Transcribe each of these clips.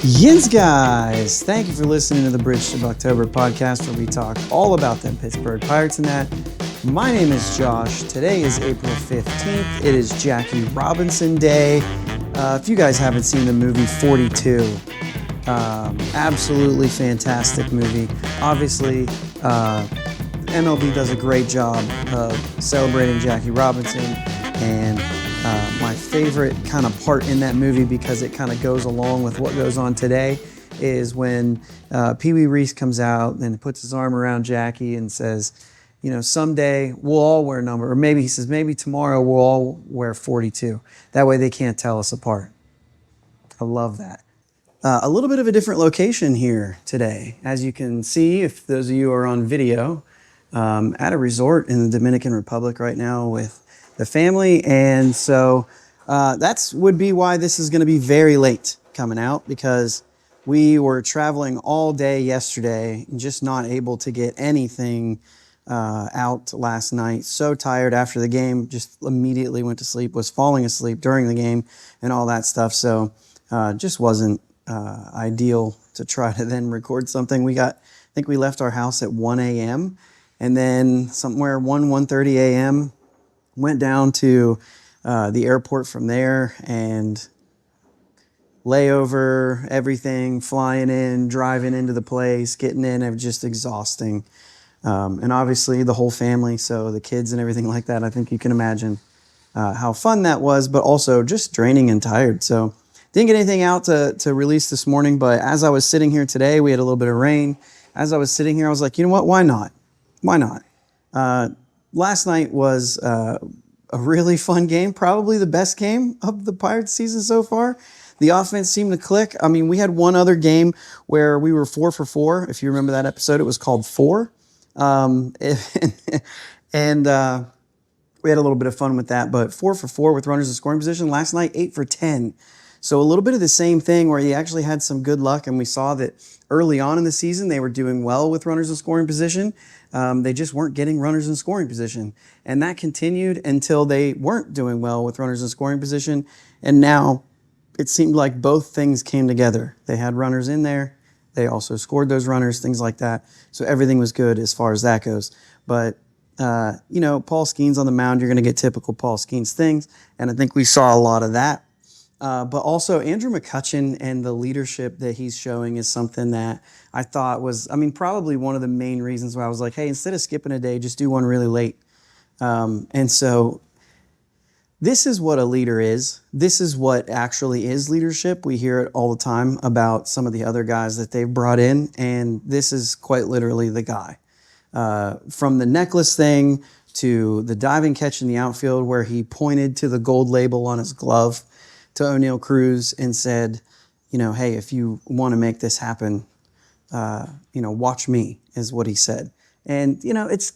Yins guys, thank you for listening to the Bridge to Buctober podcast where we talk all about them Pittsburgh Pirates and that. My name is Josh. Today is April 15th. It is Jackie Robinson Day. If you guys haven't seen the movie 42, absolutely fantastic movie. Obviously, MLB does a great job of celebrating Jackie Robinson, and my favorite kind of part in that movie, because it kind of goes along with what goes on today, is when Pee Wee Reese comes out and puts his arm around Jackie and says, you know, someday we'll all wear number, or maybe he says, maybe tomorrow we'll all wear 42. That way they can't tell us apart. I love that. A little bit of a different location here today. As you can see, if those of you are on video, at a resort in the Dominican Republic right now with the family. And so that's would be why this is going to be very late coming out, because we were traveling all day yesterday and just not able to get anything out last night. So tired after the game, just immediately went to sleep, was falling asleep during the game and all that stuff. So just wasn't ideal to try to then record something. I think we left our house at 1 a.m. and then somewhere 1:30 a.m. went down to the airport from there, and layover, everything, flying in, driving into the place, getting in, it was just exhausting. And obviously the whole family, so the kids and everything like that, I think you can imagine how fun that was, but also just draining and tired. So didn't get anything out to release this morning, but as I was sitting here today, we had a little bit of rain. As I was sitting here, I was like, you know what, why not? Why not? Last night was a really fun game, probably the best game of the Pirates season so far. The offense seemed to click. I mean, we had one other game where we were 4 for 4. If you remember that episode, it was called 4. And we had a little bit of fun with that, but 4 for 4 with runners in scoring position. Last night, 8 for 10. So a little bit of the same thing where he actually had some good luck, and we saw that early on in the season they were doing well with runners in scoring position. They just weren't getting runners in scoring position. And that continued until they weren't doing well with runners in scoring position. And now it seemed like both things came together. They had runners in there. They also scored those runners, things like that. So everything was good as far as that goes. But, you know, Paul Skenes on the mound, you're going to get typical Paul Skenes things. And I think we saw a lot of that. But also Andrew McCutchen and the leadership that he's showing is something that I thought was, probably one of the main reasons why I was like, hey, instead of skipping a day, just do one really late. And so this is what a leader is. This is what actually is leadership. We hear it all the time about some of the other guys that they've brought in, and this is quite literally the guy. From the necklace thing to the diving catch in the outfield where he pointed to the gold label on his glove to O'Neal Cruz and said, you know, hey, if you want to make this happen, you know, watch me, is what he said. And, you know, it's,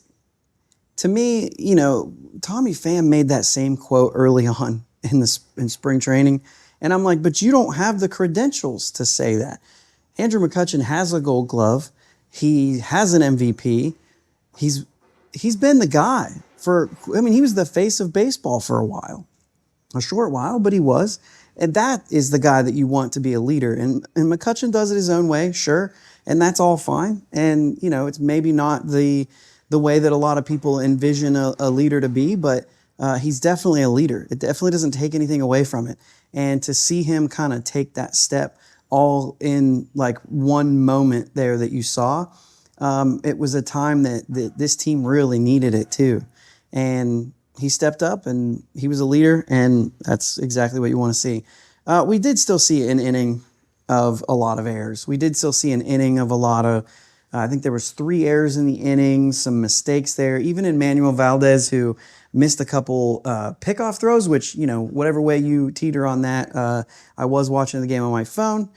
to me, you know, Tommy Pham made that same quote early on in spring training. And I'm like, but you don't have the credentials to say that. Andrew McCutchen has a gold glove. He has an MVP. He's been the guy he was the face of baseball for a while. A short while, but he was. And that is the guy that you want to be a leader. And McCutchen does it his own way, sure. And that's all fine. And, you know, it's maybe not the way that a lot of people envision a leader to be, but he's definitely a leader. It definitely doesn't take anything away from it. And to see him kind of take that step all in like one moment there that you saw, it was a time that this team really needed it too. And he stepped up and he was a leader, and that's exactly what you want to see. We did still see an inning of a lot of errors. We did still see an inning of a lot of, I think there was 3 errors in the inning, some mistakes there. Even in Manuel Valdez, who missed a couple pickoff throws, which, you know, whatever way you teeter on that, I was watching the game on my phone.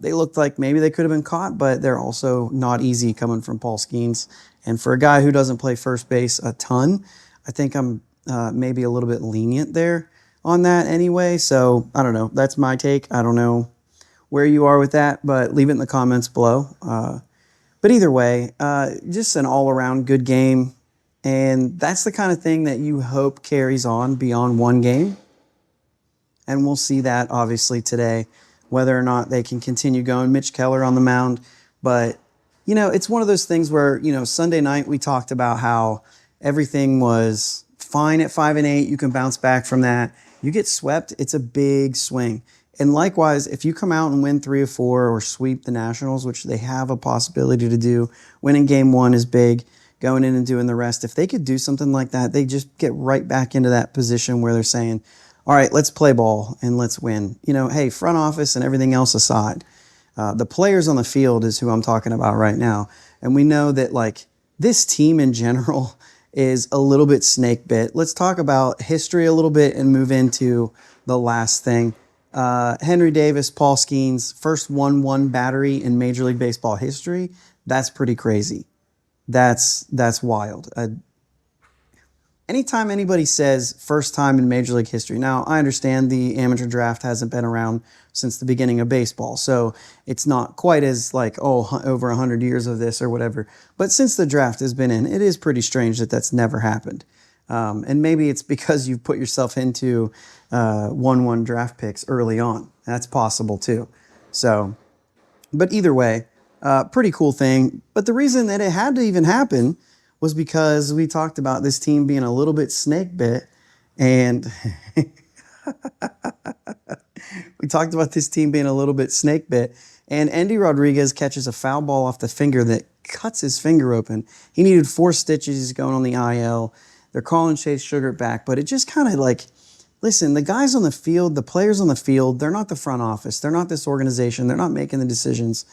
They looked like maybe they could have been caught, but they're also not easy coming from Paul Skenes. And for a guy who doesn't play first base a ton, I think I'm maybe a little bit lenient there on that anyway. So I don't know. That's my take. I don't know where you are with that, but leave it in the comments below. But either way, just an all-around good game. And that's the kind of thing that you hope carries on beyond one game. And we'll see that obviously today. whether or not they can continue going. Mitch Keller on the mound. But, it's one of those things where, Sunday night we talked about how everything was fine at 5-8. You can bounce back from that. You get swept, it's a big swing. And likewise, if you come out and win 3 or 4 or sweep the Nationals, which they have a possibility to do, winning game 1 is big, going in and doing the rest. If they could do something like that, they just get right back into that position where they're saying, all right, let's play ball and let's win. Hey, front office and everything else aside, the players on the field is who I'm talking about right now. And we know that this team in general is a little bit snake bit. Let's talk about history a little bit and move into the last thing. Henry Davis, Paul Skenes, first 1-1 battery in Major League Baseball history. That's pretty crazy. That's wild. Anytime anybody says first time in Major League history, now I understand the amateur draft hasn't been around since the beginning of baseball, so it's not quite as over 100 years of this or whatever. But since the draft has been in, it is pretty strange that that's never happened. And maybe it's because you've put yourself into 1-1 draft picks early on. That's possible too. So, but either way, pretty cool thing. But the reason that it had to even happen was because we talked about this team being a little bit snake bit, and and Andy Rodriguez catches a foul ball off the finger that cuts his finger open. He needed 4 stitches. He's going on the IL. They're calling Chase Sugar back, but it just kind of listen, the guys on the field, the players on the field, they're not the front office. They're not this organization. They're not making the decisions.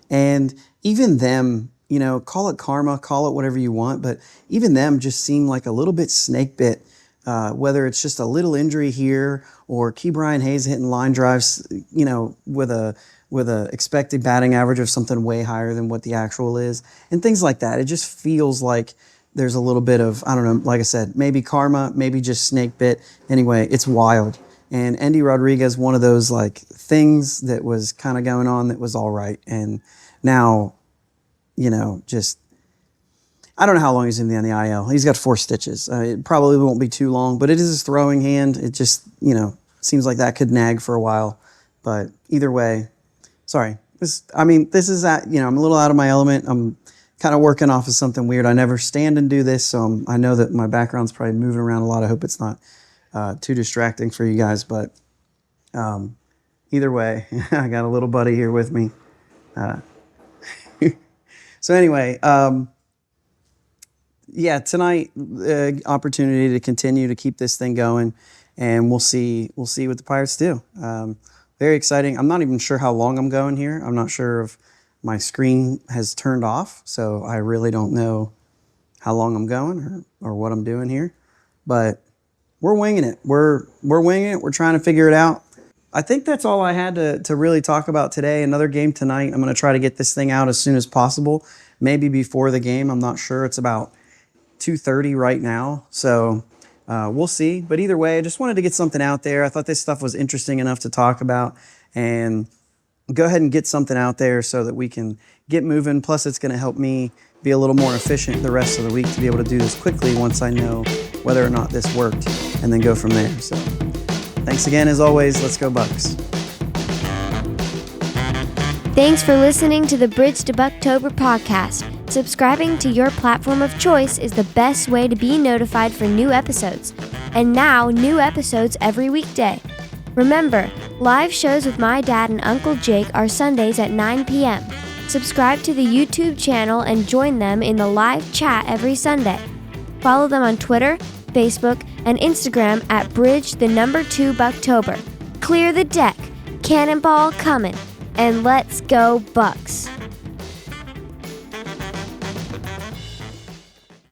And even them, call it karma, call it whatever you want, but even them just seem like a little bit snake bit, whether it's just a little injury here or Key Brian Hayes hitting line drives, with a expected batting average of something way higher than what the actual is and things like that. It just feels like there's a little bit of, I don't know, like I said, maybe karma, maybe just snake bit. Anyway, it's wild. And Andy Rodriguez, one of those things that was kind of going on that was all right. And now, just, I don't know how long he's in the IL. He's got 4 stitches. It probably won't be too long, but it is his throwing hand. It just, seems like that could nag for a while. But either way, sorry. This is I'm a little out of my element. I'm kind of working off of something weird. I never stand and do this, so I know that my background's probably moving around a lot. I hope it's not too distracting for you guys, but either way, I got a little buddy here with me. So anyway, tonight, opportunity to continue to keep this thing going, and we'll see what the Pirates do. Very exciting. I'm not even sure how long I'm going here. I'm not sure if my screen has turned off, so I really don't know how long I'm going or what I'm doing here. But we're winging it. We're winging it. We're trying to figure it out. I think that's all I had to really talk about today. Another game tonight. I'm going to try to get this thing out as soon as possible, maybe before the game. I'm not sure. It's about 2:30 right now, so we'll see. But either way, I just wanted to get something out there. I thought this stuff was interesting enough to talk about, and go ahead and get something out there so that we can get moving. Plus, it's going to help me be a little more efficient the rest of the week to be able to do this quickly once I know whether or not this worked, and then go from there. So thanks again, as always. Let's go Bucks. Thanks for listening to the Bridge to Buctober podcast. Subscribing to your platform of choice is the best way to be notified for new episodes. And now, new episodes every weekday. Remember, live shows with my dad and Uncle Jake are Sundays at 9 p.m. Subscribe to the YouTube channel and join them in the live chat every Sunday. Follow them on Twitter, Facebook, and Instagram at Bridge2 Buctober. Clear the deck, cannonball coming, and let's go Bucks!